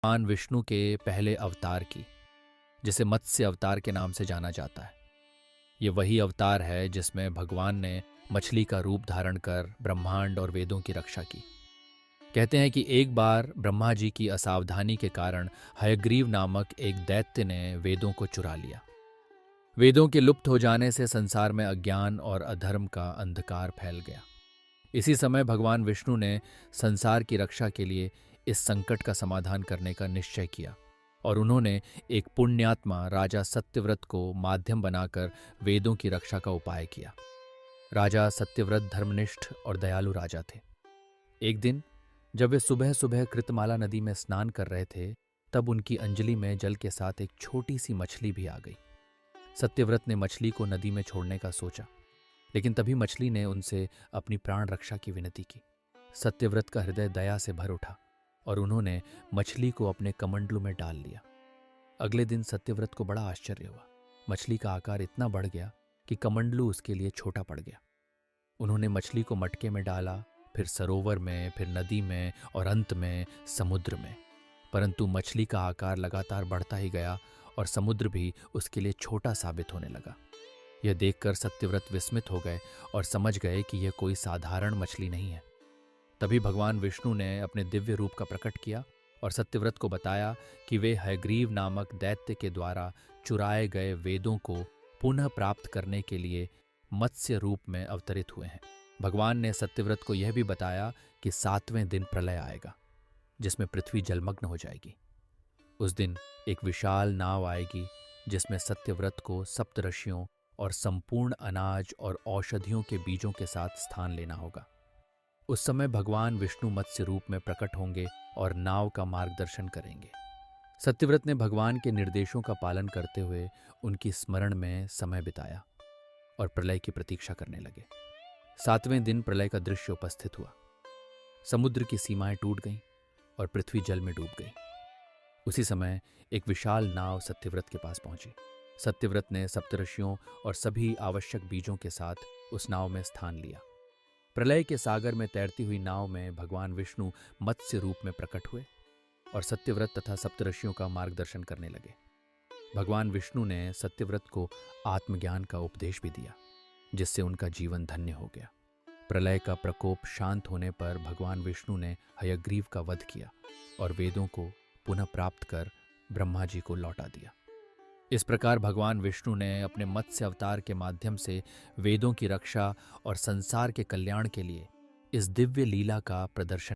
भगवान विष्णु के पहले अवतार की, जिसे मत्स्य अवतार के नाम से जाना जाता है। ये वही अवतार है जिसमें भगवान ने मछली का रूप धारण कर ब्रह्मांड और वेदों की रक्षा की। कहते हैं कि एक बार ब्रह्मा जी की असावधानी के कारण हयग्रीव नामक एक दैत्य ने वेदों को चुरा लिया। वेदों के लुप्त हो जाने से संसार में अज्ञान और अधर्म का अंधकार फैल गया। इसी समय भगवान विष्णु ने संसार की रक्षा के लिए इस संकट का समाधान करने का निश्चय किया और उन्होंने एक पुण्यात्मा राजा सत्यव्रत को माध्यम बनाकर वेदों की रक्षा का उपाय किया। राजा सत्यव्रत धर्मनिष्ठ और दयालु राजा थे। एक दिन जब वे सुबह सुबह कृतमाला नदी में स्नान कर रहे थे, तब उनकी अंजलि में जल के साथ एक छोटी सी मछली भी आ गई। सत्यव्रत ने मछली को नदी में छोड़ने का सोचा, लेकिन तभी मछली ने उनसे अपनी प्राण रक्षा की विनती की। सत्यव्रत का हृदय दया से भर उठा और उन्होंने मछली को अपने कमंडलू में डाल लिया। अगले दिन सत्यव्रत को बड़ा आश्चर्य हुआ। मछली का आकार इतना बढ़ गया कि कमंडलू उसके लिए छोटा पड़ गया। उन्होंने मछली को मटके में डाला, फिर सरोवर में, फिर नदी में और अंत में समुद्र में। परंतु मछली का आकार लगातार बढ़ता ही गया और समुद्र भी उसके लिए छोटा साबित होने लगा। यह देखकर सत्यव्रत विस्मित हो गए और समझ गए कि यह कोई साधारण मछली नहीं है। तभी भगवान विष्णु ने अपने दिव्य रूप का प्रकट किया और सत्यव्रत को बताया कि वे हयग्रीव नामक दैत्य के द्वारा चुराए गए वेदों को पुनः प्राप्त करने के लिए मत्स्य रूप में अवतरित हुए हैं। भगवान ने सत्यव्रत को यह भी बताया कि 7वें दिन प्रलय आएगा, जिसमें पृथ्वी जलमग्न हो जाएगी। उस दिन एक विशाल नाव आएगी जिसमें सत्यव्रत को सप्तऋषियों और संपूर्ण अनाज और औषधियों के बीजों के साथ स्थान लेना होगा। उस समय भगवान विष्णु मत्स्य रूप में प्रकट होंगे और नाव का मार्गदर्शन करेंगे। सत्यव्रत ने भगवान के निर्देशों का पालन करते हुए उनकी स्मरण में समय बिताया और प्रलय की प्रतीक्षा करने लगे। 7वें दिन प्रलय का दृश्य उपस्थित हुआ। समुद्र की सीमाएं टूट गईं और पृथ्वी जल में डूब गई। उसी समय एक विशाल नाव सत्यव्रत के पास पहुंची। सत्यव्रत ने सप्तऋषियों और सभी आवश्यक बीजों के साथ उस नाव में स्थान लिया। प्रलय के सागर में तैरती हुई नाव में भगवान विष्णु मत्स्य रूप में प्रकट हुए और सत्यव्रत तथा सप्तऋषियों का मार्गदर्शन करने लगे। भगवान विष्णु ने सत्यव्रत को आत्मज्ञान का उपदेश भी दिया, जिससे उनका जीवन धन्य हो गया। प्रलय का प्रकोप शांत होने पर भगवान विष्णु ने हयग्रीव का वध किया और वेदों को पुनः प्राप्त कर ब्रह्मा जी को लौटा दिया। इस प्रकार भगवान विष्णु ने अपने मत्स्य अवतार के माध्यम से वेदों की रक्षा और संसार के कल्याण के लिए इस दिव्य लीला का प्रदर्शन